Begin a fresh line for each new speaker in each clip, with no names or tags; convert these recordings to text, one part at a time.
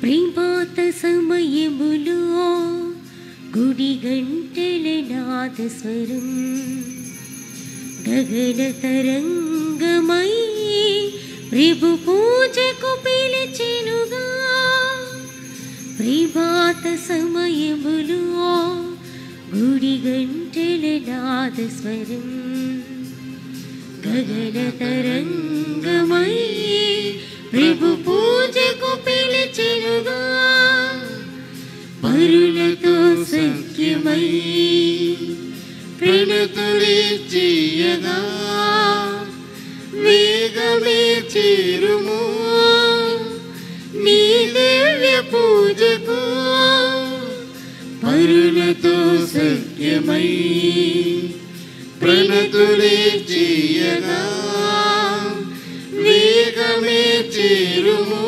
ప్రేమాత సమయములో గుడి గంటల నాద స్వరం గగన తరంగమై ప్రభు పూజకు పిలిచెనుగా. ప్రేమాత సమయములో గుడి గంటల నాద స్వరం గగన తరంగమై ప్రభు పూజకు పిలిచెనుగా. పరులతో సఖ్యమై ప్రణతులిచ్చియగా వేగమే చేరుము నీ దివ్య పూజకు. పరులతో సఖ్యమై ప్రణతులిచ్చియగా వేగమే చేరుము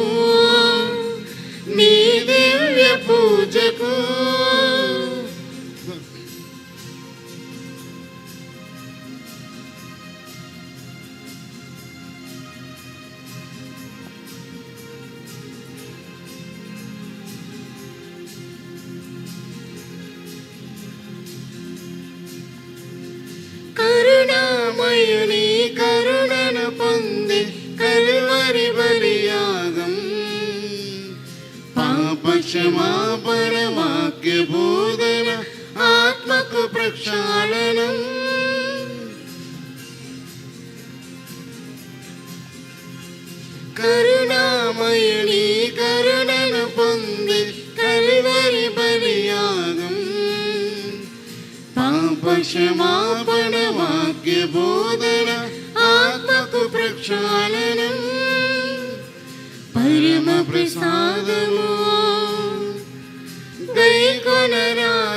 నీ దివ్య పూజకు. కరుణామయుని కరుణను పొంది కల్వరి బలియాగం పాప క్షమాపణ వాక్య బోధన ఆత్మకు ప్రక్షాళనం. కరుణామయుని కరుణను పొంది కల్వరి బలియాగం పాప క్షమాపణ వాక్య బోధన ఆత్మకు ప్రక్షాళనం. పరమ ప్రసాదము గైకొనరారండి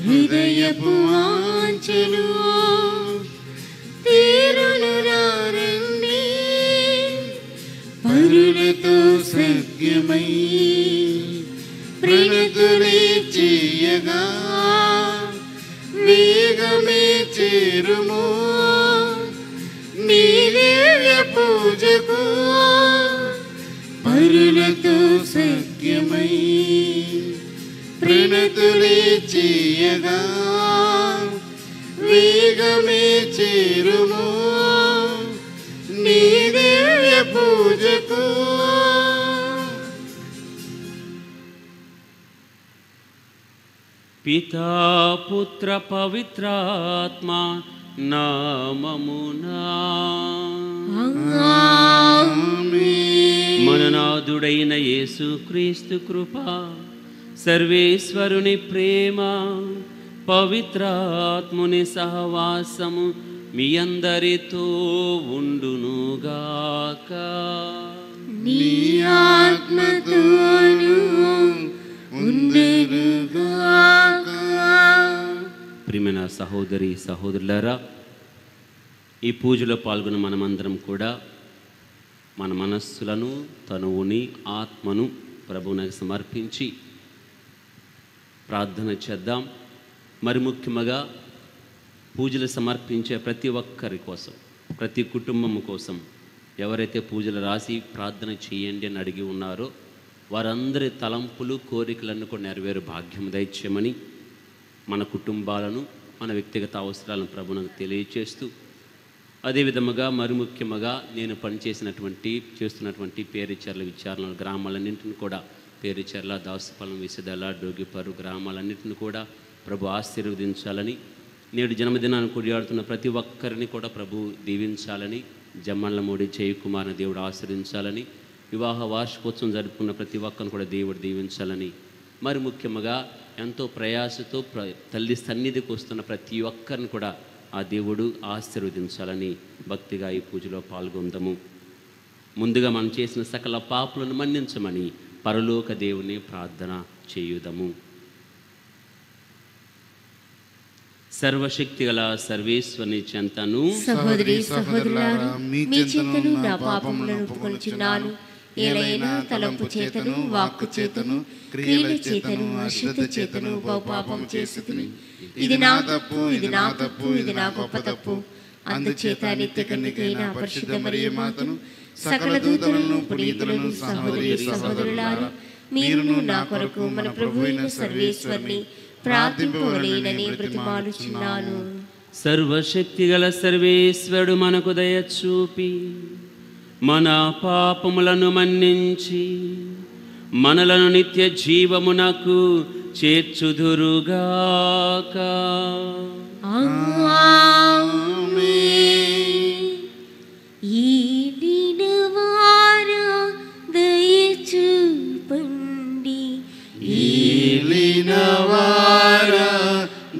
హృదయపు వాంఛలు తీరును రారండి. పరులతో సఖ్యమై ప్రణతులిచ్చియగా వేగమే చేరుము నీ దివ్య పూజకు. పరులతో సఖ్యమై ప్రణతులిచ్చియగా వేగమే చేరుము నీ దివ్య పూజకు.
పితా పుత్ర పవిత్రాత్మ నామమునా మననాథుడైన యేసుక్రీస్తు కృప సర్వేశ్వరుని ప్రేమ పవిత్రాత్ముని సహవాసము మీ అందరితో ఉండునుగాక.
నీ ఆత్మతోను ఉండునుగాక.
ప్రియమైన సహోదరి సహోదరులారా, ఈ పూజలో పాల్గొన్న మనమందరం కూడా మన మనస్సులను తనువుని ఆత్మను ప్రభువునికి సమర్పించి ప్రార్థన చేద్దాం. మరి ముఖ్యంగా పూజలు సమర్పించే ప్రతి ఒక్కరి కోసం, ప్రతి కుటుంబం కోసం ఎవరైతే పూజలు రాసి ప్రార్థన చేయండి అని అడిగి ఉన్నారో వారందరి తలంపులు కోరికలను కూడా నెరవేరు భాగ్యం దయచేయమని మన కుటుంబాలను మన వ్యక్తిగత అవసరాలను ప్రభువునికి తెలియచేస్తూ, అదేవిధముగా మరి ముఖ్యంగా నేను చేస్తున్నటువంటి పేరుచెర్ల విచారణ గ్రామాలన్నింటిని కూడా పేరుచెర్ల, దాసుపాలెం, విసిదల, డోగిపరు గ్రామాలన్నింటిని కూడా ప్రభు ఆశీర్వదించాలని, నేడు జన్మదినాన్ని కొడియాడుతున్న ప్రతి ఒక్కరిని కూడా ప్రభు దీవించాలని, జమ్మళ్ళమూడి జయకుమార్ని దేవుడు ఆశీర్వదించాలని, వివాహ వార్షికోత్సవం జరుపుకున్న ప్రతి ఒక్కరిని కూడా దేవుడు దీవించాలని, మరి ముఖ్యంగా ఎంతో ప్రయాసతో తల్లి సన్నిధికి వస్తున్న ప్రతి ఒక్కరిని కూడా ఆ దేవుడు ఆశీర్వదించాలని భక్తిగా ఈ పూజలో పాల్గొందాము. ముందుగా మనం చేసిన సకల పాపులను మన్నించమని పరలోక దేవుని ప్రార్థన చేయుదము. సర్వశక్తి గల సర్వేశ్వరుని చెంతను
సహోదరి సహోదరులారా మీ చింతను నా పాపములను ఒప్పుకొనుచున్నాను. ఏలైనా తలంపు చేతను, వాక్కు చేతను, క్రియల చేతను, అశుద్ధ చేతను బహుపాపం చేసితిని. ఇది నా తప్పు, ఇది నా తప్పు, ఇది నా గొప్ప తప్పు. అందుచేత నిత్య కన్యకైన పరిశుద్ధ మరియ మాతను, సకల దూతలను, పునీతులను, సహోదరి సహోదరులారా, మీరును నా కొరకు మన ప్రభువైన సర్వేశ్వరుని ప్రార్థింపవలెనని బ్రతిమాలుచున్నాను.
సర్వశక్తిగల సర్వేశ్వరుడు మనకు దయ చూపి మన పాపములను మన్నించి మనలను నిత్య జీవమునకు చేర్చుదురుగాక.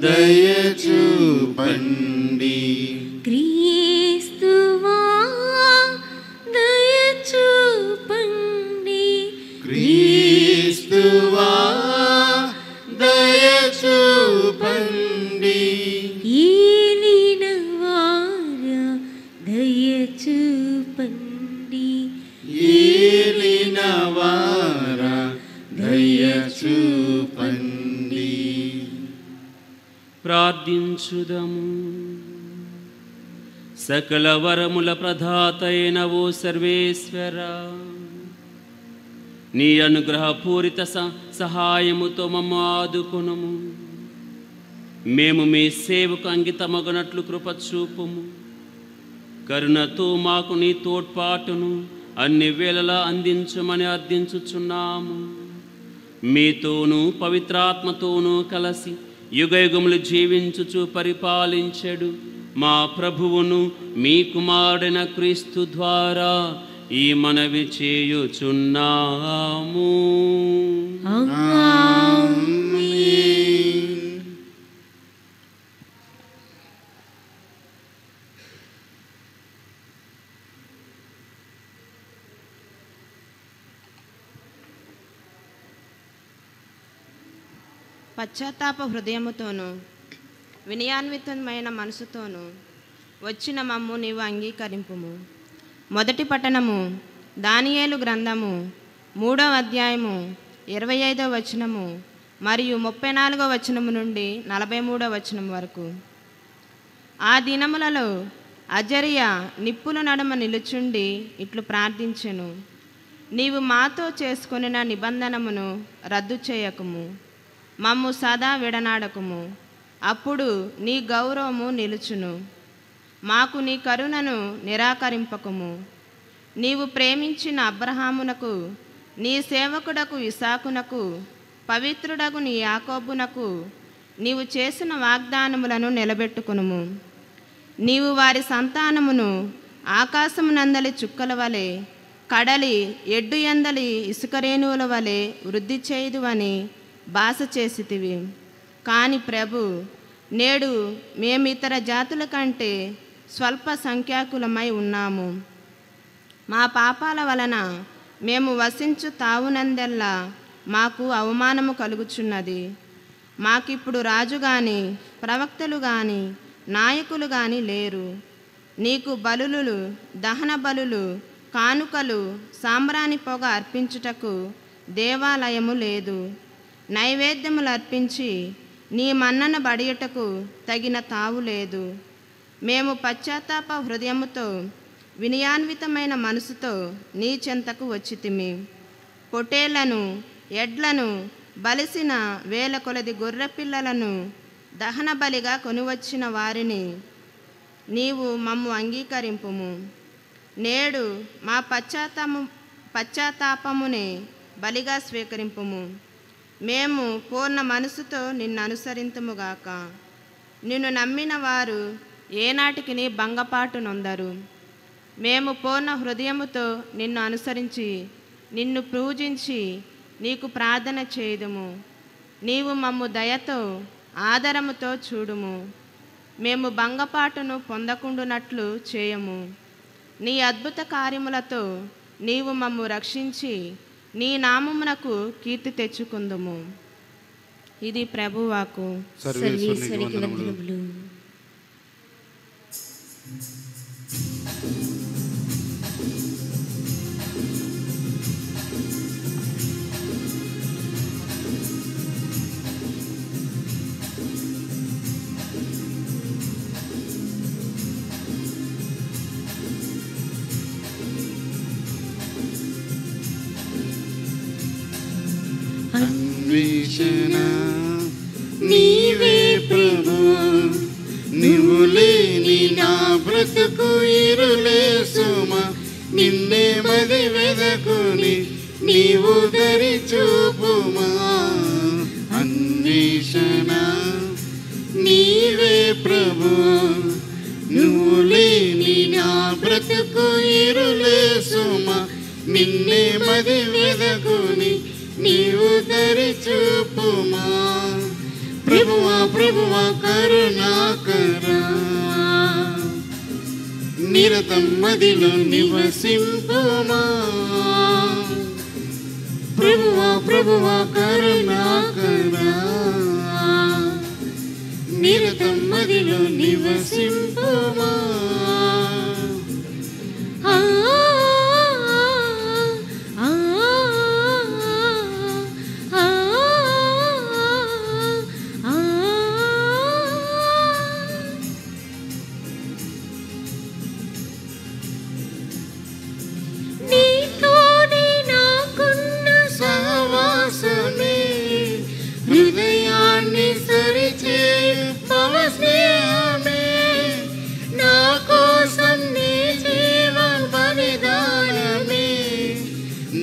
దయచూపండి. క్రీస్తువా దయచూపండి. క్రీస్తువా దయచూపండి. ఏలినవారా దయచూపండి. ఏలినవారా దయచూపండి.
ప్రార్థించుదము. సకల వరముల ప్రదాతైన ఓ సర్వేశ్వర, నీ అనుగ్రహపూరిత సహాయముతో మమ్మ ఆదుకొనుము. మేము మీ సేవకు అంకితమగునట్లు కృప చూపుము. కరుణతో మాకు నీ తోడ్పాటును అన్ని వేళలా అందించమని అర్థించుచున్నాము. మీతోనూ పవిత్రాత్మతోనూ కలిసి యుగయుగములు జీవించుచు పరిపాలించెడు మా ప్రభువును మీ కుమారుడైన క్రీస్తు ద్వారా ఈ మనవి చేయుచున్నాము.
పశ్చాత్తాప హృదయముతోనూ వినయాన్వితమైన మనసుతోనూ వచ్చిన మమ్ము నీవు అంగీకరింపుము. మొదటి పట్టణము దానియేలు గ్రంథము 3వ అధ్యాయము 25వ వచనము మరియు 34వ వచనము నుండి 43వ వచనం వరకు. ఆ దినములలో అజర్యా నిప్పుల నడుమ నిలుచుండి ఇట్లు ప్రార్థించెను, నీవు మాతో చేసుకొనిన నిబంధనమును రద్దు చేయకుము, మమ్ము సదా విడనాడకుము. అప్పుడు నీ గౌరవము నిలుచును. మాకు నీ కరుణను నిరాకరింపకుము. నీవు ప్రేమించిన అబ్రహామునకు, నీ సేవకుడకు ఇసాకునకు, పవిత్రుడకు నీ యాకోబునకు నీవు చేసిన వాగ్దానములను నిలబెట్టుకునుము. నీవు వారి సంతానమును ఆకాశమునందలి చుక్కల వలె, కడలి ఎడ్డు ఎందలి ఇసుకరేణువుల వలె వృద్ధి చేయుదువని భాష చేసితివి. కాని ప్రభు, నేడు మేము ఇతర జాతుల కంటే స్వల్ప సంఖ్యాకులమై ఉన్నాము. మా పాపాల వలన మేము వసించు తావునందెల్లా మాకు అవమానము కలుగుచున్నది. మాకిప్పుడు రాజు గాని, ప్రవక్తలు గాని, నాయకులు గాని లేరు. నీకు బలులు, దహన బలులు, కానుకలు, సాంబ్రాణి పొగ అర్పించుటకు దేవాలయము లేదు. నైవేద్యములు అర్పించి నీ మన్నన బడియుటకు తగిన తావు లేదు. మేము పశ్చాత్తాప హృదయముతో వినయాన్వితమైన మనసుతో నీ చెంతకు వచ్చితిమి. పొటేళ్లను, ఎడ్లను, బలిసిన వేల కొలది గొర్రెపిల్లలను దహన బలిగా కొనివచ్చిన వారిని నీవు మమ్ము అంగీకరింపుము. నేడు మా పశ్చాత్తాపమునే బలిగా స్వీకరింపుము. మేము పూర్ణ మనసుతో నిన్ను అనుసరింతుముగాక. నిన్ను నమ్మిన వారు ఏనాటికి నీ భంగపాటు నొందరు. మేము పూర్ణ హృదయముతో నిన్ను అనుసరించి నిన్ను పూజించి నీకు ప్రార్థన చేయుదుము. నీవు మమ్ము దయతో ఆదరముతో చూడుము. మేము భంగపాటును పొందకుండునట్లు చేయము. నీ అద్భుత కార్యములతో నీవు మమ్ము రక్షించి నీ నామమునకు కీర్తి తెచ్చుకుందుము. ఇది ప్రభువాకు.
సర్వేశ్వరునికి వందనములు. బ్రతుకు ఇరులే సుమ, నిన్నే మది వెదకుని నీవు దరి చూపుమా. అన్వేషణ నీవే ప్రభు, నువ్వు లేని నా బ్రతుకు ఇరులే సుమ, నిన్నే మది వెదకుని నీవు దరి చూపుమా. ప్రభువా ప్రభువా కరుణాకరా, నిరతం మదిలో నివసింపుమా. ప్రభువా ప్రభువా కరుణాకరా, నిరతం మదిలో నివసింపుమా. హృదయాన్ని సరిచేయు భవ స్నేహమే, నా కోసం నీ జీవ బలిదానమే,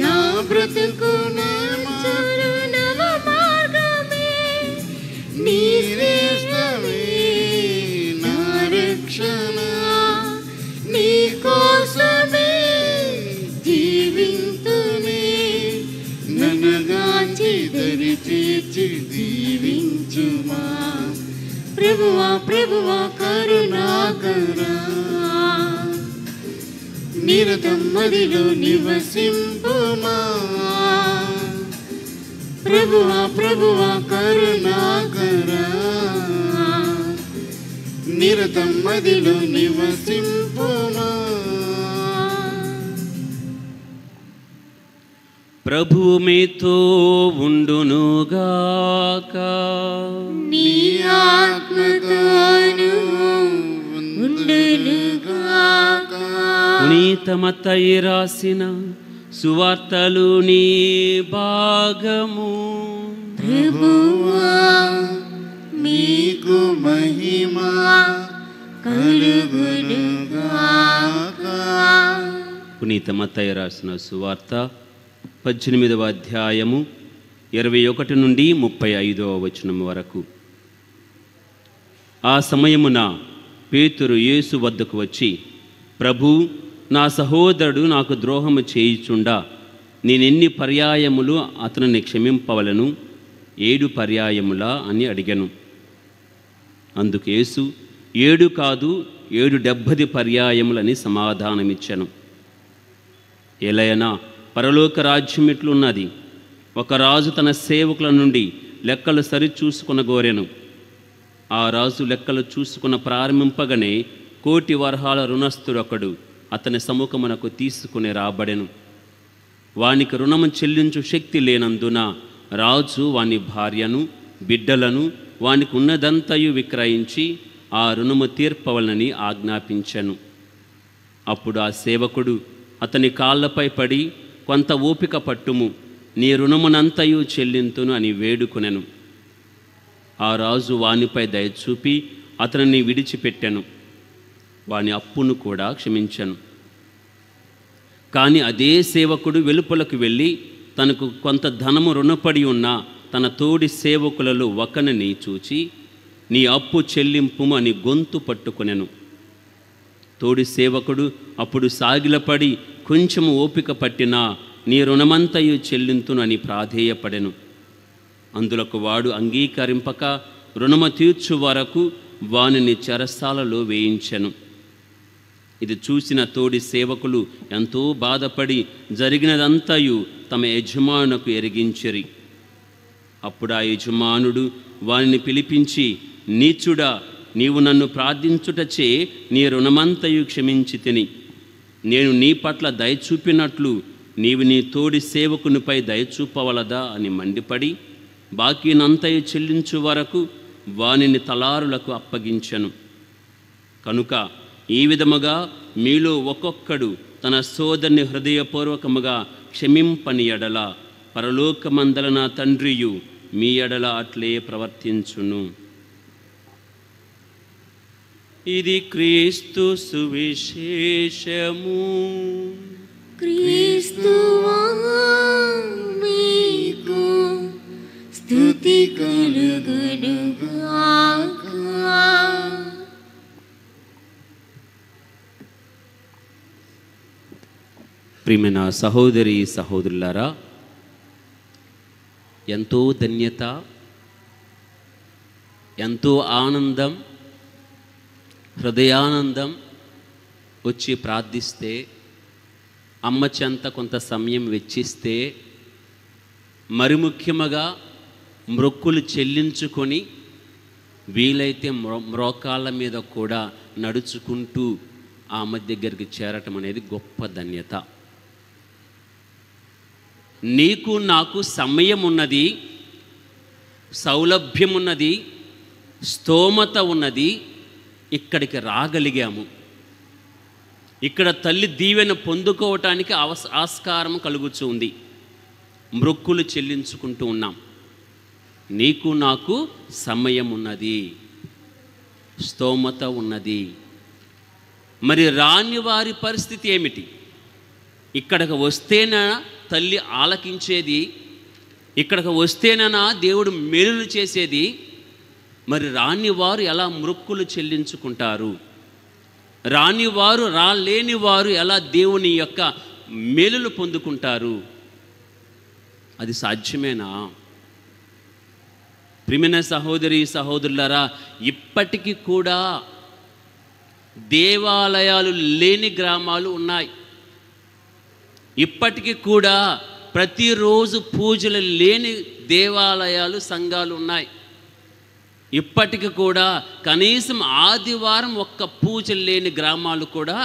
నా బ్రతుకు నవ మార్గమే, నీ శ్రేష్టమే నా రక్షణ, నీ కోసమే జీవింతునే, ననగాంచి దరి చేర్చి దీవించుమా. ప్రభువా ప్రభువా కరుణాకరా, నిరతం మదిలో నివసింపుమా. ప్రభువా ప్రభువా కరుణాకరా, నిరతం మదిలో నివసింపుమా.
ప్రభువు మీతో ఉండునుగాక,
నీ ఆత్మతోను ఉండునుగాక.
పునీత మత్తయి రాసిన సువార్తలోని భాగము.
ప్రభువా మీకు మహిమ కలుగునుగాక.
పునీత మత్తయి రాసిన సువార్త 18వ అధ్యాయము 21 నుండి 35వ వచనం వరకు. ఆ సమయమున పేతురు యేసు వద్దకు వచ్చి, ప్రభూ, నా సహోదరుడు నాకు ద్రోహము చేయుచుండా నేనెన్ని పర్యాయములు అతనిని క్షమింపవలను? 7 పర్యాయములా అని అడిగాను. అందుకు యేసు 7 కాదు 770 పర్యాయములని సమాధానమిచ్చాను. ఎలయనా పరలోక రాజ్యం ఇట్లున్నది, ఒక రాజు తన సేవకుల నుండి లెక్కలు సరిచూసుకొనగోరెను. ఆ రాజు లెక్కలు చూసుకున్న ప్రారంభింపగానే 1,000,000 వరహాల రుణస్థుడొకడు అతని సముఖమునకు తీసుకుని రాబడెను. వానికి రుణము చెల్లించు శక్తి లేనందున రాజు వాని భార్యను బిడ్డలను వానికి ఉన్నదంతయు విక్రయించి ఆ రుణము తీర్పవలనని ఆజ్ఞాపించెను. అప్పుడు ఆ సేవకుడు అతని కాళ్ళపై పడి, కొంత ఓపిక పట్టుము, నీ రుణమునంతయు చెల్లింతును అని వేడుకొనెను. ఆ రాజు వానిపై దయచూపి అతనిని విడిచిపెట్టెను, వాని అప్పును కూడా క్షమించెను. కానీ అదే సేవకుడు వెలుపలకు వెళ్ళి తనకు కొంత ధనము రుణపడి ఉన్న తన తోడి సేవకులలో ఒకనిని చూచి, నీ అప్పు చెల్లింపుము అని గొంతు పట్టుకొనెను. తోడి సేవకుడు అప్పుడు సాగిలపడి, కొంచెము ఓపిక పట్టినా నీ రుణమంతయు చెల్లింతును అని ప్రాధేయపడెను. అందులకు వాడు అంగీకరింపక రుణము తీర్చు వరకు వానిని చెరసాలలో వేయించెను. ఇది చూసిన తోడి సేవకులు ఎంతో బాధపడి జరిగినదంతయు తమ యజమానునకు ఎరిగించిరి. అప్పుడు ఆ యజమానుడు వానిని పిలిపించి, నీచుడా, నీవు నన్ను ప్రార్థించుటచే నీ రుణమంతయు క్షమించి తిని, నేను నీ పట్ల దయచూపినట్లు నీవు నీ తోడి సేవకునిపై దయచూపవలదా అని మండిపడి బాకీనంతయు చెల్లించు వరకు వానిని తలారులకు అప్పగించెను. కనుక ఈ విధముగా మీలో ఒక్కొక్కడు తన సోదరుని హృదయపూర్వకముగా క్షమింపని ఎడల పరలోకమందల నా తండ్రియు మీ ఎడల అట్లే ప్రవర్తించును. ఇది క్రీస్తు సువిశేషము.
క్రీస్తువా మీకు స్తుతి కలుగునుగాక.
ప్రియమైన సహోదరి సహోదరులారా, ఎంతో ధన్యత, ఎంతో ఆనందం, హృదయానందం వచ్చి ప్రార్థిస్తే, అమ్మ చెంత కొంత సమయం వెచ్చిస్తే, మరి ముఖ్యముగా మ్రొక్కులు చెల్లించుకొని వీలైతే మ్రోకాళ్ళ మీద కూడా నడుచుకుంటూ ఆ అమ్మ దగ్గరికి చేరటం అనేది గొప్ప ధన్యత. నీకు నాకు సమయం ఉన్నది, సౌలభ్యం ఉన్నది, స్తోమత ఉన్నది, ఇక్కడికి రాగలిగాము. ఇక్కడ తల్లి దీవెన పొందుకోవటానికి ఆస్కారం కలుగుతుంది. మ్రొక్కులు చెల్లించుకుంటూ ఉన్నాం. నీకు నాకు సమయం ఉన్నది, స్తోమత ఉన్నది. మరి రాని వారి పరిస్థితి ఏమిటి? ఇక్కడికి వస్తేనా తల్లి ఆలకించేది? ఇక్కడికి వస్తేనా దేవుడు మేలులు చేసేది? మరి రాని వారు ఎలా మ్రొక్కులు చెల్లించుకుంటారు? రాలేని వారు ఎలా దేవుని యొక్క మేలులు పొందుకుంటారు? అది సాధ్యమేనా? ప్రియమైన సహోదరి సహోదరులారా, ఇప్పటికీ కూడా దేవాలయాలు లేని గ్రామాలు ఉన్నాయి. ఇప్పటికీ కూడా ప్రతిరోజు పూజలు లేని దేవాలయాలు, సంఘాలు ఉన్నాయి. ఇప్పటికి కూడా కనీసం ఆదివారం ఒక్క పూజ లేని గ్రామాలు కూడా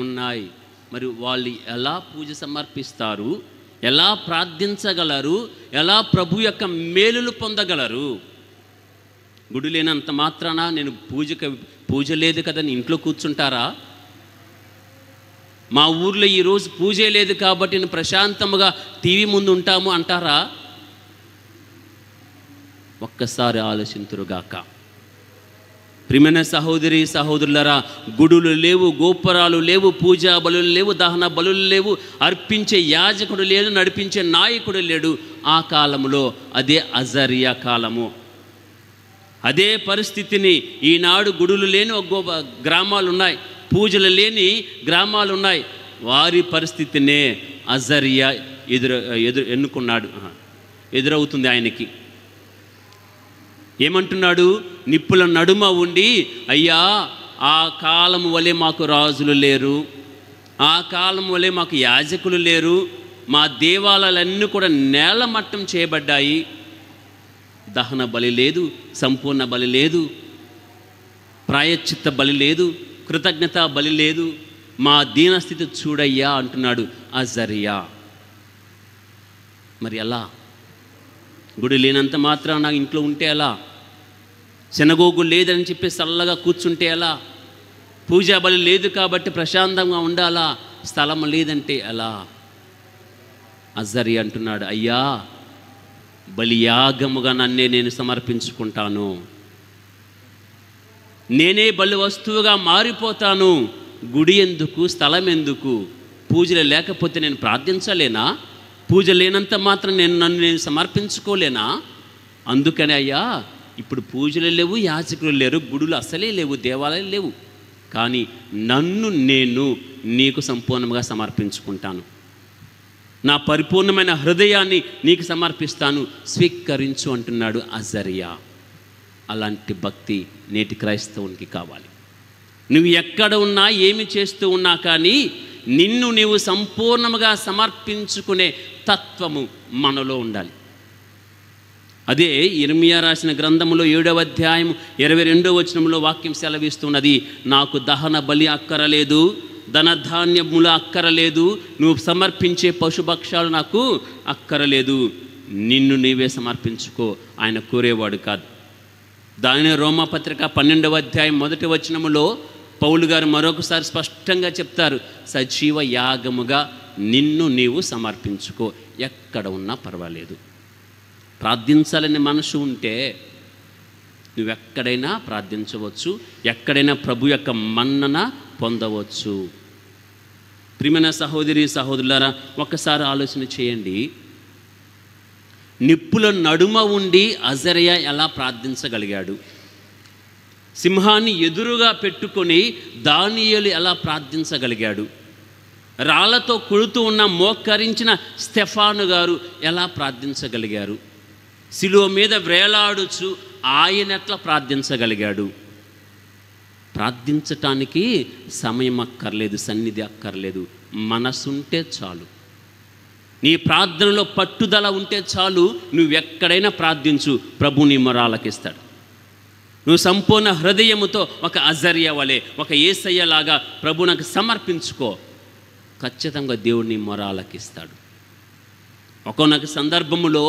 ఉన్నాయి. మరి వాళ్ళు ఎలా పూజ సమర్పిస్తారు? ఎలా ప్రార్థించగలరు? ఎలా ప్రభు యొక్క మేలులు పొందగలరు? గుడి లేనంత మాత్రాన నేను పూజ లేదు కదా ఇంట్లో కూర్చుంటారా? మా ఊర్లో ఈరోజు పూజే లేదు కాబట్టి నేను ప్రశాంతముగా టీవీ ముందు ఉంటాము అంటారా? ఒక్కసారి ఆలోచింతురుగాక. ప్రియమైన సహోదరి సహోదరులరా, గుడులు లేవు, గోపురాలు లేవు, పూజా బలులు లేవు, దహన బలులు లేవు, అర్పించే యాజకుడు లేడు, నడిపించే నాయకుడు లేడు. ఆ కాలంలో అదే అజరియా కాలము. అదే పరిస్థితిని ఈనాడు గుడులు లేని గ్రామాలు ఉన్నాయి, పూజలు లేని గ్రామాలు ఉన్నాయి. వారి పరిస్థితినే అజరియా ఎదురవుతుంది ఆయనకి. ఏమంటున్నాడు? నిప్పుల నడుమ ఉండి, అయ్యా ఆ కాలం వలె మాకు రాజులు లేరు, ఆ కాలం వలె మాకు యాజకులు లేరు, మా దేవాలయాలన్నీ కూడా నేలమట్టం చేయబడ్డాయి, దహన బలి లేదు, సంపూర్ణ బలి లేదు, ప్రాయశ్చిత్త బలి లేదు, కృతజ్ఞత బలి లేదు, మా దీనస్థితి చూడయ్యా అంటున్నాడు అజరియా. మరి ఎలా? గుడి లేనంత మాత్రాన ఇంట్లో ఉంటే ఎలా? శనగోగు లేదని చెప్పి చల్లగా కూర్చుంటే ఎలా? పూజా బలి లేదు కాబట్టి ప్రశాంతంగా ఉండాలా? స్థలం లేదంటే ఎలా? అజరియా అంటున్నాడు, అయ్యా బలియాగముగా నన్నే నేను సమర్పించుకుంటాను, నేనే బలి వస్తువుగా మారిపోతాను. గుడి ఎందుకు? స్థలం ఎందుకు? పూజలు లేకపోతే నేను ప్రార్థించలేనా? పూజ లేనంత మాత్రం నన్ను నేను సమర్పించుకోలేనా? అందుకనే అయ్యా ఇప్పుడు పూజలు లేవు, యాజకులు లేరు, గుడులు అసలే లేవు, దేవాలయాలు లేవు, కానీ నన్ను నేను నీకు సంపూర్ణంగా సమర్పించుకుంటాను, నా పరిపూర్ణమైన హృదయాన్ని నీకు సమర్పిస్తాను, స్వీకరించు అంటున్నాడు అజరియా. అలాంటి భక్తి నేటి క్రైస్తవునికి కావాలి. నువ్వు ఎక్కడ ఉన్నా, ఏమి చేస్తూ ఉన్నా కానీ నిన్ను నీవు సంపూర్ణముగా సమర్పించుకునే తత్వము మనలో ఉండాలి. అదే ఇర్మియా రాసిన గ్రంథములో 7వ అధ్యాయం 22వ వచనంలో వాక్యం సెలవిస్తున్నది, నాకు దహన బలి అక్కరలేదు, ధనధాన్యములు అక్కరలేదు, నువ్వు సమర్పించే పశుభక్షాలు నాకు అక్కరలేదు, నిన్ను నీవే సమర్పించుకో. ఆయన కోరేవాడు కాదు. దానినే రోమాపత్రిక 12వ అధ్యాయం 1వ వచనములో పౌలు గారు మరొకసారి స్పష్టంగా చెప్తారు, సజీవ యాగముగా నిన్ను నీవు సమర్పించుకో. ఎక్కడ ఉన్నా పర్వాలేదు. ప్రార్థించాలనే మనసు ఉంటే, నువ్వెక్కడైనా ప్రార్థించవచ్చు, ఎక్కడైనా ప్రభు యొక్క మన్నన పొందవచ్చు. ప్రియమైన సహోదరి సహోదరులారా, ఒక్కసారి ఆలోచన చేయండి. నిప్పుల నడుమ ఉండి అజర్యా ఎలా ప్రార్థించగలిగాడు? సింహాన్ని ఎదురుగా పెట్టుకొని దానియేలు ఎలా ప్రార్థించగలిగాడు? రాళ్లతో కొడుతూ ఉన్న మోకరించిన స్టెఫాను గారు ఎలా ప్రార్థించగలిగారు? శిలువ మీద వేలాడుచు ఆయన ఎట్లా ప్రార్థించగలిగాడు? ప్రార్థించటానికి సమయం అక్కర్లేదు, సన్నిధి అక్కర్లేదు, మనసుంటే చాలు. నీ ప్రార్థనలో పట్టుదల ఉంటే చాలు. నువ్వెక్కడైనా ప్రార్థించు, ప్రభు నీ మొరాలకిస్తాడు. నువ్వు సంపూర్ణ హృదయముతో ఒక అజర్య వలె, ఒక యేసయ్యలాగా ప్రభువునకు సమర్పించుకో, ఖచ్చితంగా దేవుడిని మొరాలకిస్తాడు. ఒక్కొక్క సందర్భములో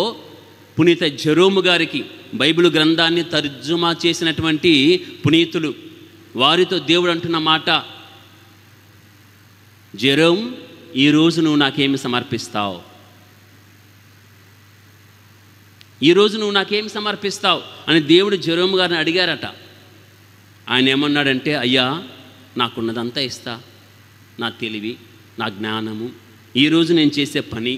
పునీత జెరోము గారికి బైబిల్ గ్రంథాన్ని తర్జుమా చేసినటువంటి పునీతులు, వారితో దేవుడు అంటున్న మాట, జెరోమ్, ఈరోజు నువ్వు నాకేమి సమర్పిస్తావు? ఈరోజు నువ్వు నాకేమి సమర్పిస్తావు అని దేవుడు జెరోము గారిని అడిగారట. ఆయన ఏమన్నాడంటే, అయ్యా, నాకున్నదంతా ఇస్తా, నా తెలివి, నా జ్ఞానము, ఈరోజు నేను చేసే పని,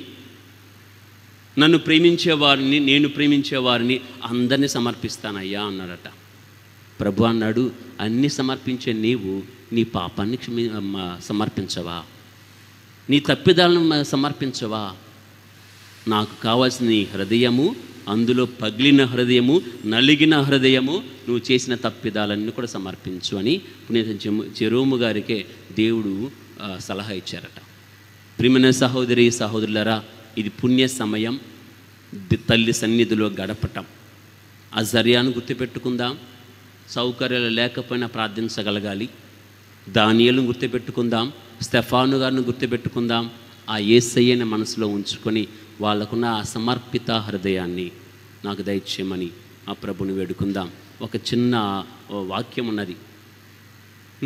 నన్ను ప్రేమించేవారిని, నేను ప్రేమించేవారిని అందరినీ సమర్పిస్తానయ్యా అన్నాడట. ప్రభు అన్నాడు, అన్నీ సమర్పించే నీవు నీ పాపాన్ని సమర్పించవా? నీ తప్పిదాలను సమర్పించవా? నాకు కావాల్సిన నీ హృదయము, అందులో పగిలిన హృదయము, నలిగిన హృదయము, నువ్వు చేసిన తప్పిదాలన్నీ కూడా సమర్పించు అని పునీత జెరోము గారికే దేవుడు సలహా ఇచ్చారట. ప్రియమైన సహోదరి సహోదరులారా, ఇది పుణ్య సమయం, తల్లి సన్నిధిలో గడపటం. అజర్యాను గుర్తుపెట్టుకుందాం. సౌకర్యాలు లేకపోయినా ప్రార్థించగలగాలి. దానియేలును గుర్తుపెట్టుకుందాం. స్టెఫాను గారిని గుర్తుపెట్టుకుందాం. ఆ యేసయ్యని మనసులో ఉంచుకొని వాళ్ళకున్న ఆ సమర్పిత హృదయాన్ని నాకు దయచేయమని ఆ ప్రభుని వేడుకుందాం. ఒక చిన్న వాక్యం ఉన్నది,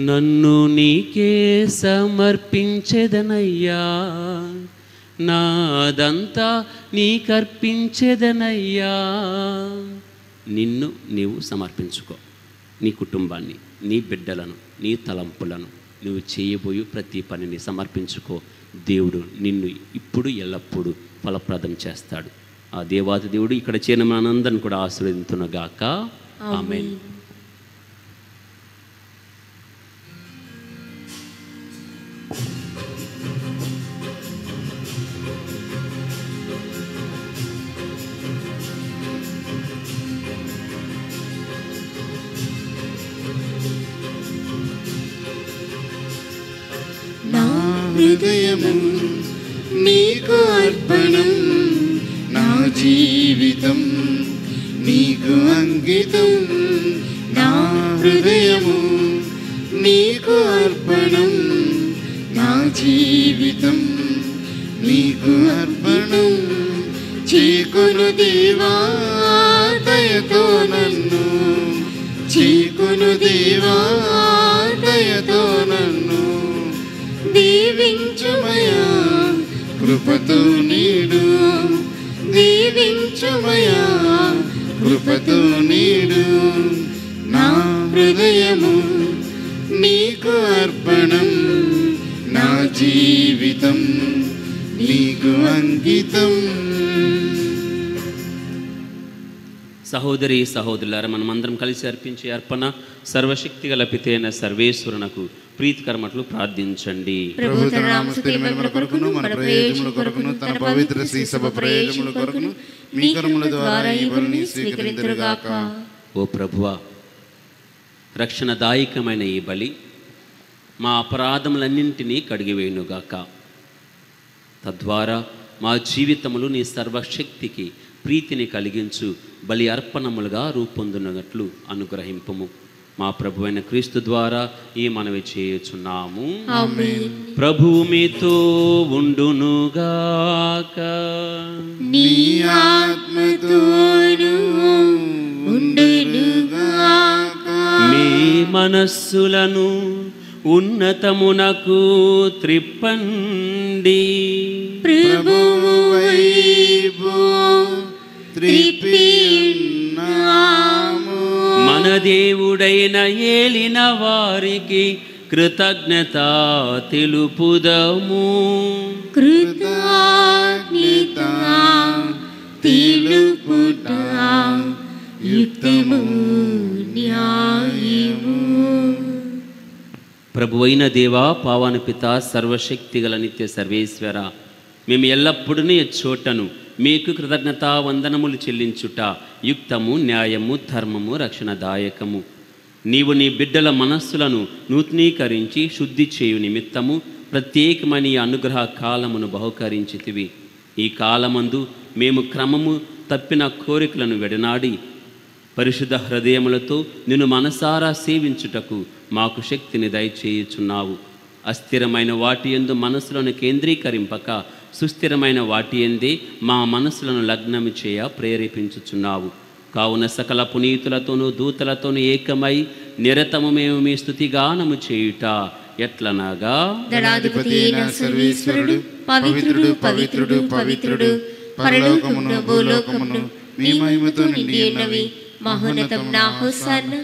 నన్ను నీకే సమర్పించెదనయ్యా, నాదంతా నీకర్పించెదనయ్యా. నిన్ను నీవు సమర్పించుకో, నీ కుటుంబాన్ని, నీ బిడ్డలను, నీ తలంపులను, నువ్వు చేయబోయే ప్రతి పనిని సమర్పించుకో. దేవుడు నిన్ను ఇప్పుడు ఎల్లప్పుడూ ఫలప్రదం చేస్తాడు. ఆ దేవాది దేవుడు ఇక్కడ చేరిన మనందరిని కూడా ఆశీర్వదించునుగాక. ఆమేన్.
హృదయము నీకు అర్పణం, నా జీవితం నీకు అంకితం. నా హృదయము నీకు అర్పణం, నా జీవితం నీకు అర్పణం. చీకును దేవా దయతో నన్ను, చీకును దేవా దయతో నన్ను దీవించుమయా, కృపతో నీడు దీవించుమయా, కృపతో నీడు. నా హృదయము నీకు అర్పణం, నా జీవితం నీకు అంకితం.
సహోదరి సహోదరులారా, మనమందరం కలిసి అర్పించే అర్పణ సర్వశక్తి గల పితైన సర్వేశ్వరునకు ప్రీతికరమట్లు ప్రార్థించండి.
ప్రభు తన నామస్తుతి మహిమ కొరకును, మన ప్రయోజనముల కొరకును, తన పవిత్ర శ్రీ సభ ప్రయోజనముల కొరకును మీ కరముల ద్వారా ఈ బలిని స్వీకరింతురుగాక.
ఓ ప్రభువా, రక్షణదాయకమైన ఈ బలి మా అపరాధములన్నింటినీ కడిగివేయునుగాక. తద్వారా మా జీవితములు నీ సర్వశక్తికి ప్రీతిని కలిగించు బలి అర్పణములుగా రూపొందునట్లు అనుగ్రహింపుము. మా ప్రభువైన క్రీస్తు ద్వారా ఈ మనవి చేయుచున్నాము.
ఆమేన్.
ప్రభువు మీతో ఉండునుగాక.
నీ ఆత్మతోను ఉండునుగాక.
మీ మనస్సులను ఉన్నతమునకు త్రిప్పండి.
ప్రభువు వైపు త్రిప్పి ఉన్నాము.
మన మన దేవుడైన ఏలిన వారికి కృతజ్ఞత తెలుపుదము.
కృతజ్ఞత తెలుపుట యుక్తము న్యాయము.
ప్రభువైన దేవా, పావన పిత, సర్వశక్తి గల నిత్య సర్వేశ్వర, మేము ఎల్లప్పుడూ చోటను మీకు కృతజ్ఞతా వందనములు చెల్లించుట యుక్తము న్యాయము ధర్మము రక్షణదాయకము. నీవు నీ బిడ్డల మనస్సులను నూతనీకరించి శుద్ధి చేయు నిమిత్తము ప్రత్యేకమైన ఈ అనుగ్రహ కాలమును బహుకరించితివి. ఈ కాలమందు మేము క్రమము తప్పిన కోరికలను వెడనాడి పరిశుద్ధ హృదయములతో నిన్ను మనసారా సేవించుటకు మాకు శక్తిని దయచేయుచున్నావు. అస్థిరమైన వాటి యందు మనసులను కేంద్రీకరింపక సుస్థిరమైన వాటి యందే మా మనసులను లగ్నము చేయ ప్రేరేపించుచున్నావు. కావున సకల పునీతులతోనూ దూతలతోనూ ఏకమై నిరతము మేము మీ స్తుతిగానము చేయుట ఎట్లనగా,
దళాధిపతి అయిన సర్వేశ్వరుడు పవిత్రుడు పవిత్రుడు పవిత్రుడు, పరలోకమును భూలోకమును మీ మహిమతో నిండి ఉన్నవి. మహోన్నతం నా హోసన్న.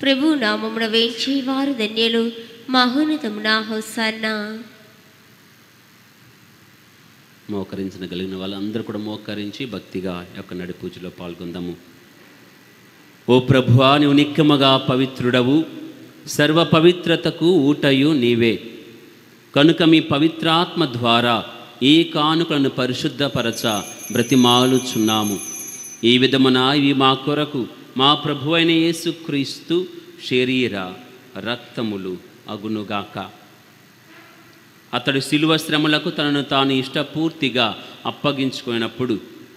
ప్రభు నామమున వేంచి వారు ధన్యులు. మహోన్నతం నా హోసన్న.
మోకరించిన కలిగిన వాళ్ళందరూ కూడా మోకరించి భక్తిగా యొక్క నడి పూజలో పాల్గొందాము. ఓ ప్రభువా, నీవు నిక్కమగా పవిత్రుడవు, సర్వ పవిత్రతకు ఊటయు నీవే. కనుక మీ పవిత్రాత్మ ద్వారా ఈ కానుకలను పరిశుద్ధపరచ బ్రతిమాలుచున్నాము. ఈ విధమున ఇవి మా కొరకు మా ప్రభువైన యేసుక్రీస్తు శరీర రక్తములు అగునుగాక. అతడు శిలువ శ్రమలకు తనను తాను ఇష్టపూర్తిగా అప్పగించుకున్నప్పుడు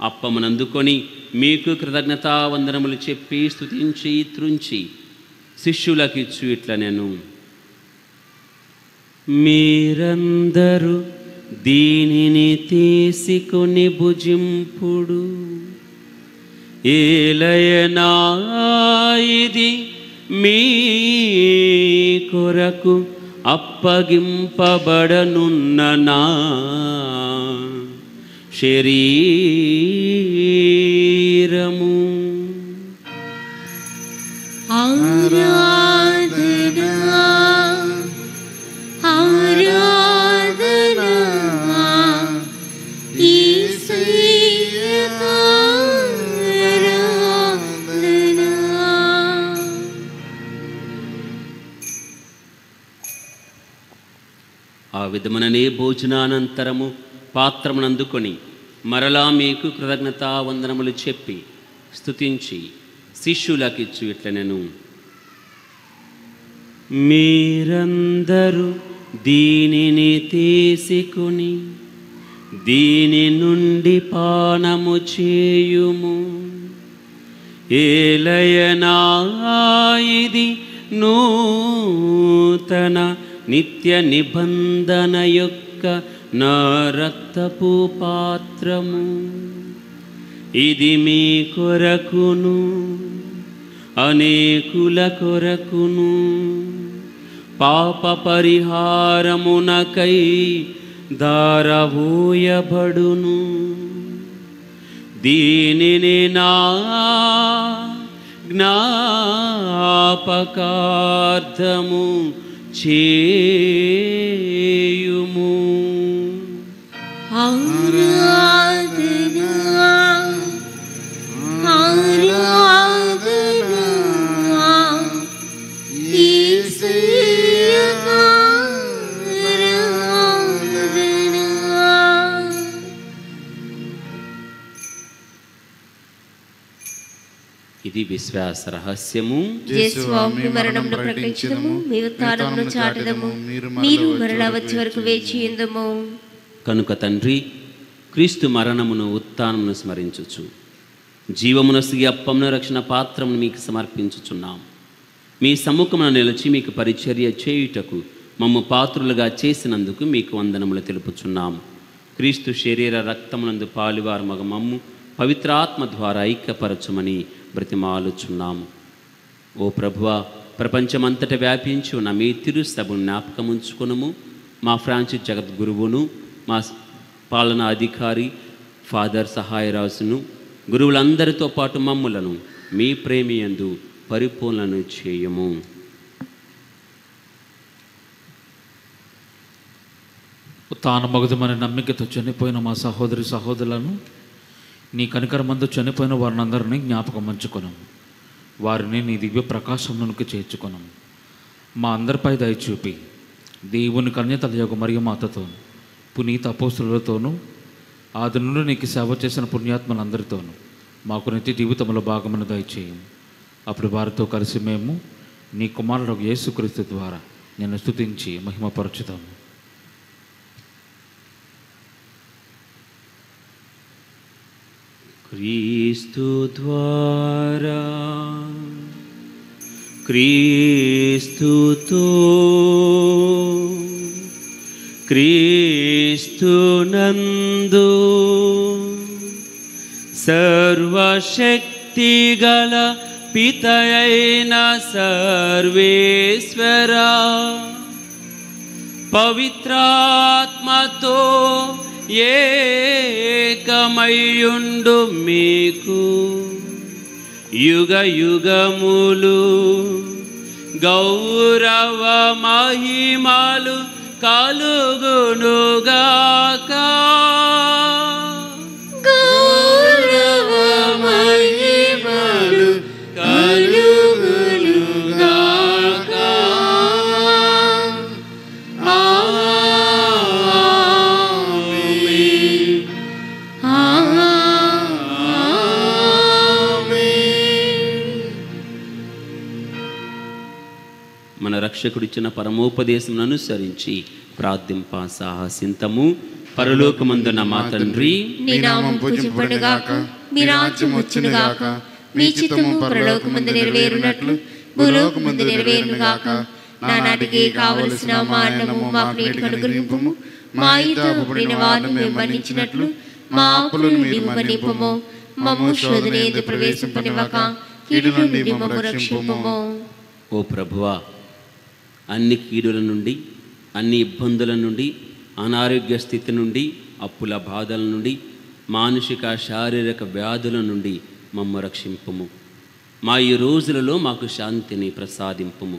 అప్పమునందుకొని మీకు కృతజ్ఞతా వందనములు చెప్పి స్తుతించి త్రుంచి శిష్యులకిచ్చు ఇట్లా నేను, మీరందరూ దీనిని తీసుకొని భుజింపుడు. ఏలయనా ఇది మీ కొరకు అప్పగింపబడనున్న నా శరీరము.
ఆరాధనా ఆరాధనా యేసయ్యా ఆరాధనా.
ఆ విధముననే భోజనానంతరము పాత్రమునందుకొని మరలా మీకు కృతజ్ఞతా వందనములు చెప్పి స్తుతించి శిష్యులకిచ్చు ఇట్ల నేను, మీరందరూ దీనిని తీసుకొని దీని నుండి పానము చేయుము. ఏలయనా ఇది నూతన నిత్య నిబంధన యొక్క నా రక్తపు పాత్రము. ఇది మీ కొరకును అనేకుల కొరకును పాప పరిహారమునకై దారవోయబడును. దీనిని నా జ్ఞాపకార్థము చేయుము.
ఆరాధనా ఆరాధనా యేసయ్యా ఆరాధనా.
ఇది విశ్వాస రహస్యము.
యేసుస్వామి మరణమును ప్రకటించుదము, మీ ఉత్థానమును చాటుదము, మీరు మరలా వచ్చే వరకు వేచి ఉందుము.
కనుక తండ్రి, క్రీస్తు మరణమును ఉత్థానమును స్మరించుచు జీవమునసిగి అప్పమును రక్షణ పాత్రమును మీకు సమర్పించుచున్నాం. మీ సముఖమున నిలిచి మీకు పరిచర్య చేయుటకు మమ్ము పాత్రులుగా చేసినందుకు మీకు వందనములు తెలుపుచున్నాము. క్రీస్తు శరీర రక్తమునందు పాలువారు మగ మమ్ము పవిత్రాత్మ ద్వారా ఐక్యపరచుమని బ్రతిమాలుచున్నాము. ఓ ప్రభువా, ప్రపంచమంతట వ్యాపించి ఉన్న మీ తిరు సభను జ్ఞాపకముంచుకునుము. మా ఫ్రాన్సిస్ జగద్గురువును, మా పాలనా అధికారి ఫాదర్ సహాయరాజును, గురువులందరితో పాటు మమ్ములను మీ ప్రేమియందు పరిపూర్ణను చేయము.
తాను మగధమని నమ్మికతో చనిపోయిన మా సహోదరి సహోదరులను నీ కనికరమందు చనిపోయిన వారినందరినీ జ్ఞాపకం ఉంచుకొను. వారిని నీ దివ్య ప్రకాశంలోనికి చేర్చుకొను. మా అందరిపై దయ చూపి దేవుని కన్యతల యొక్క మరియు మాతతోను పునీత అపోస్తులతోనూ ఆది నుండి నీకు సేవ చేసిన పుణ్యాత్మలందరితోనూ మాకు నిత్య జీవితంలో భాగమును దయచేయం. అప్పుడు వారితో కలిసి మేము నీ కుమారుడు యేసుక్రీస్తు ద్వారా నిన్ను స్తుతించి మహిమపరచుతాము.
క్రీస్తు ద్వారా క్రీస్తుతో క్రీస్తునందు సర్వశక్తిగల పితయైన సర్వేశ్వరా పవిత్రాత్మతో ఏకమయుండు మీకు యుగ యుగములు గౌరవ మహిమలు కలుగునుగాక.
గౌరవ మహిమలు కలుగునుగాక. ఆమేన్.
మన రక్షకుడిచ్చిన పరమోపదేశం అనుసరించి ప్రార్థింప సాహసింతము. పరలోకమందున మా తండ్రి,
నీ నామం పూజింపబడుగాక, మీ రాజ్యం వచ్చునుగాక, మీ చిత్తము పరలోకమందు నెరవేరునట్లు భూలోకమందు నెరవేరునుగాక. నానాటికి కావలసిన మా అన్నము మాకు నేటికి అనుగ్రహింపుము. మా యుద్ధ అప్పుడైన వారిని మేము మన్నించినట్లు మా అప్పులను నీవు మన్నింపుము. మమ్ము శోధన యందు ప్రవేశింపనివ్వక కీడు నుండి మమ్ము రక్షింపుము.
ఓ ప్రభువా, అన్ని కీడుల నుండి, అన్ని ఇబ్బందుల నుండి, అనారోగ్య స్థితి నుండి, అప్పుల బాధల నుండి, మానసిక శారీరక వ్యాధుల నుండి మమ్ము రక్షింపుము. మా ఈ రోజులలో మాకు శాంతిని ప్రసాదింపుము.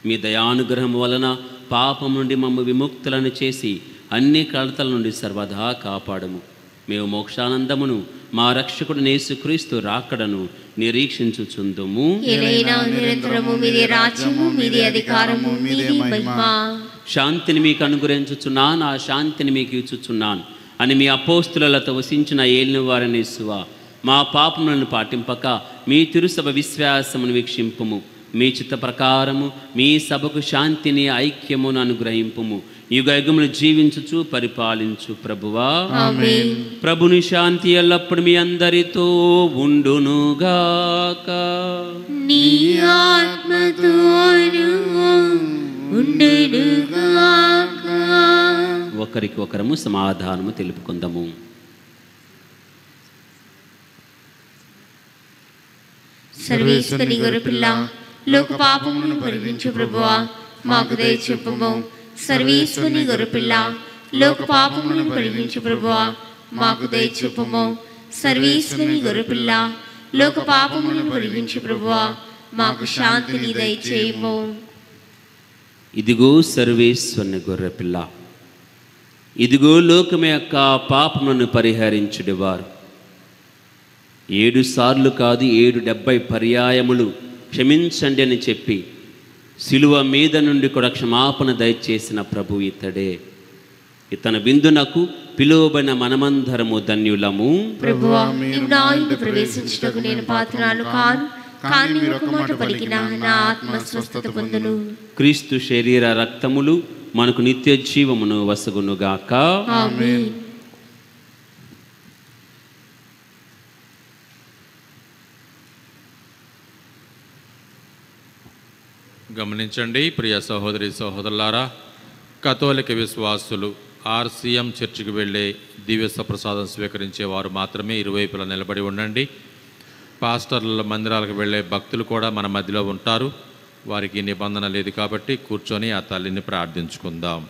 మీ దయానుగ్రహం వలన పాపం నుండి మమ్ము విముక్తులను చేసి అన్ని కలతల నుండి సర్వదా కాపాడము. మేము మోక్షానందమును మా రక్షకుడు యేసుక్రీస్తు రాకడను నిరీక్షించుచుందుము.
నిరంతరము మీదే రాజ్యము, మీదే అధికారము, మీదే మహిమ.
శాంతిని మీకు అనుగ్రహించుచున్నాను, ఆ శాంతిని మీకు ఇచ్చుచున్నాను అని మీ అపోస్తులతో వసించిన ఏలిన వారిని యేసువా, మా పాపములను పాటింపక మీ తిరుసభ విశ్వాసమును వీక్షింపుము. మీ చిత్త ప్రకారము మీ సభకు శాంతిని ఐక్యమును అనుగ్రహింపుము. యుగయుగములు జీవించుచు పరిపాలించు ప్రభువా.
ఆమేన్.
ప్రభుని శాంతి ఎల్లప్పుడు మీ అందరితో ఉండునుగాక.
నీ ఆత్మతోను ఉండునుగాక.
ఒకరికి ఒకరము సమాధానము తెలుపుకుందాము.
సర్వేశ్వరి గొర్రెపిల్ల, లోక పాపములను పరిహరించు ప్రభువా, మాకు దయచూపుము. సర్వేశ్వరి గొర్రెపిల్ల, లోక పాపములను పరిహరించు ప్రభువా, మాకు దయచూపుము. సర్వేశ్వరి గొర్రెపిల్ల, లోక పాపములను పరిహరించు ప్రభువా, మాకు శాంతిని దయచేయము.
ఇదిగో సర్వేశ్వరుని గొర్రెపిల్ల, ఇదిగో లోకమే యొక్క పాపములను పరిహరించుడివారు. 7 సార్లు కాదు 770 పర్యాయములు క్షమించండి అని చెప్పి శిలువ మీద నుండి కూడా క్షమాపణ దయచేసిన ప్రభు ఇతడే. ఇతని విందునకు పిలువబడిన మనమందరము ధన్యులము.
ప్రభువా, నీవు నా ఇందు ప్రవేశించుటకు నేను పాత్రను కాను, కానీ నీవు ఒక మాట పలికినా నా ఆత్మ స్వస్థత పొందును.
క్రీస్తు శరీర రక్తములు మనకు నిత్య జీవమును వసగునుగాక.
ఆమేన్.
గమనించండి ప్రియ సహోదరి సహోదరులారా, కథోలిక విశ్వాసులు ఆర్సీఎం చర్చికి వెళ్ళే దివ్య ప్రసాదం స్వీకరించేవారు మాత్రమే ఇరువైపులా నిలబడి ఉండండి. పాస్టర్ల మందిరాలకు వెళ్ళే భక్తులు కూడా మన మధ్యలో ఉంటారు. వారికి నిబంధన లేదు కాబట్టి కూర్చొని ఆ తల్లిని ప్రార్థించుకుందాం.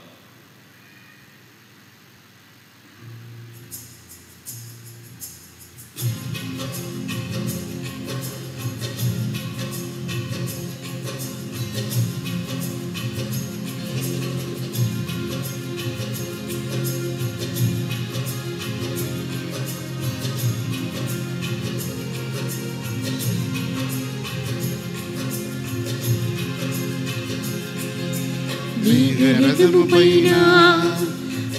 మేఘరథము పైన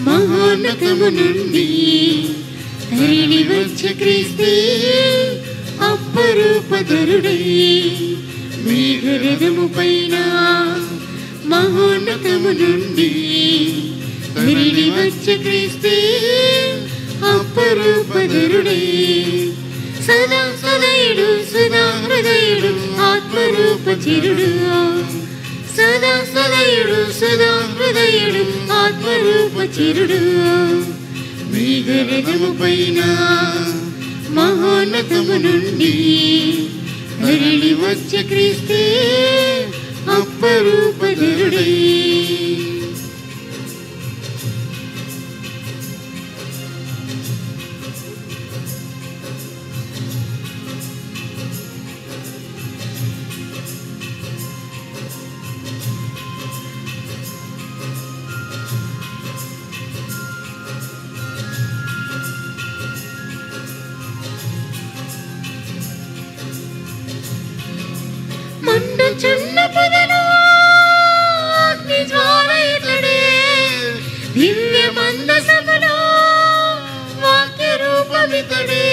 మహోన్నతము నుండి తరలి వచ్చే క్రీస్తే అపరూపధరుడై. మేఘరథము పైన మహోన్నతము నుండి తరలి వచ్చే క్రీస్తే అపరూపధరుడై. సదా సదయుడు సదా హృదయుడు ఆత్మరూపచిరుడు. సదా సదయుడు సదా హృదయుడు ఆత్మరూపచిరుడు. మేఘరథము పైన మహోన్నతము నుండి తరలి వచ్చే క్రీస్తే అపరూపధరుడై. మండుచున్న పొదలో అగ్ని జ్వాల ఇతడే. దివ్య మందసములో వాక్య రూపమితడే.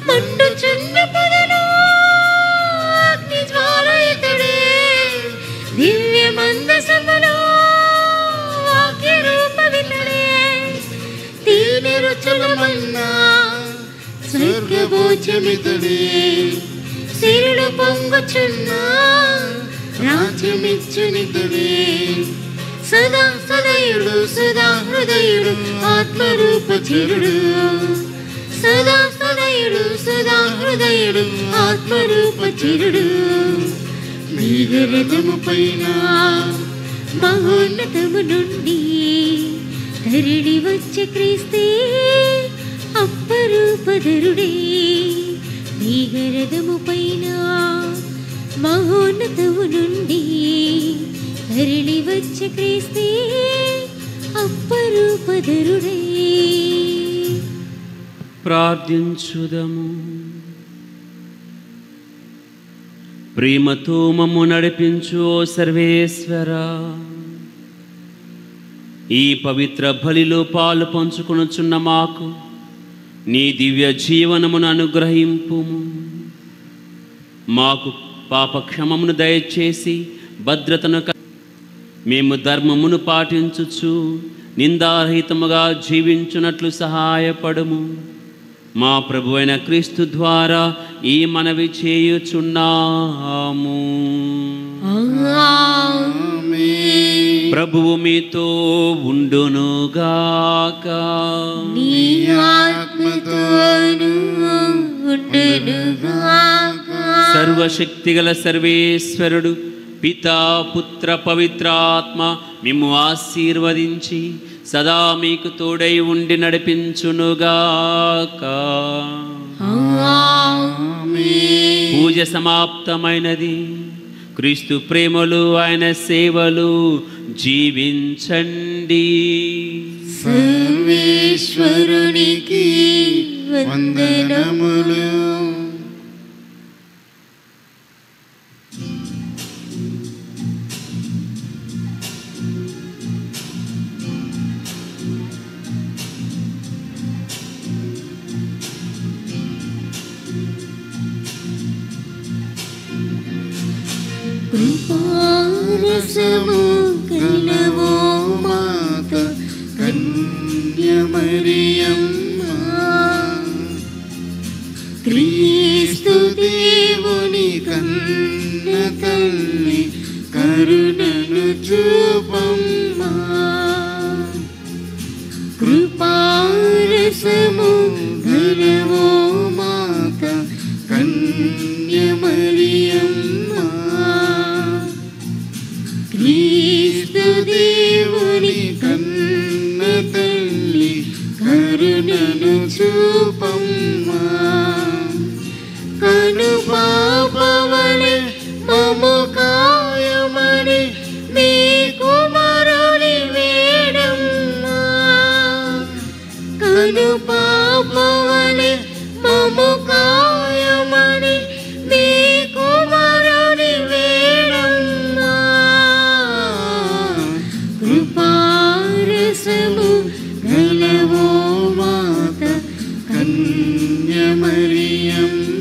మండుచున్న పొదలో అగ్ని జ్వాల ఇతడే. దివ్య మందసములో వాక్య రూపమితడే. తీని రుచులమన్నా స్వర్గభోజమితడే. సిరులు పొంగుచున్న రాజ్యమిచ్చునితడే. సదా సదయుడు సదా హృదయుడు ఆత్మరూపచిరుడు. సదా సదయుడు సదా హృదయుడు ఆత్మరూపచిరుడు. మేఘరథము పైన మహోన్నతము నుండి తరలి వచ్చే క్రీస్తే అపరూపధరుడే. మేఘరథము పైన మహోన్నతము నుండి తరలి వచ్చే క్రీస్తే అపరూపధరుడే.
ప్రార్థించుదము. ప్రేమతో మమ్ము నడిపించు ఓ సర్వేశ్వరా. ఈ పవిత్ర బలిలో పాలు పంచుకొనుచున్న మాకు నీ దివ్య జీవనమును అనుగ్రహింపుము. మాకు పాపక్షమమును దయచేసి భద్రతను మేము ధర్మమును పాటించుచు నిందారహితముగా జీవించున్నట్లు సహాయపడుము. మా ప్రభువైన క్రీస్తు ద్వారా ఈ మనవి చేయుచున్నాము. ప్రభువు మీతో ఉండునుగాక.
నీ ఆత్మతోను ఉండునుగాక.
సర్వశక్తిగల సర్వేశ్వరుడు పితా పుత్ర పవిత్రాత్మ మిమ్ము ఆశీర్వదించి సదా మీకు తోడై ఉండి నడిపించునుగాక. పూజ సమాప్తమైనది. క్రీస్తు ప్రేమలు ఆయన సేవలు జీవించండి.
సర్వేశ్వరునికి వందనములు. కృపారసము కలవో మాత కన్యమరియమ్మ. క్రీస్తు దేవుని కన్న తల్లి కరుణను చూపమ్మా. కృపారసము కలవో మాత కన్యమరియమ్మ. క్రీస్తు దేవుని కన్న తల్లి కరుణను చూపమ్మా. కను పాపవలె మము కాయమని మీ కుమారుని వేడమ్మా. కను పాప
ప్రియం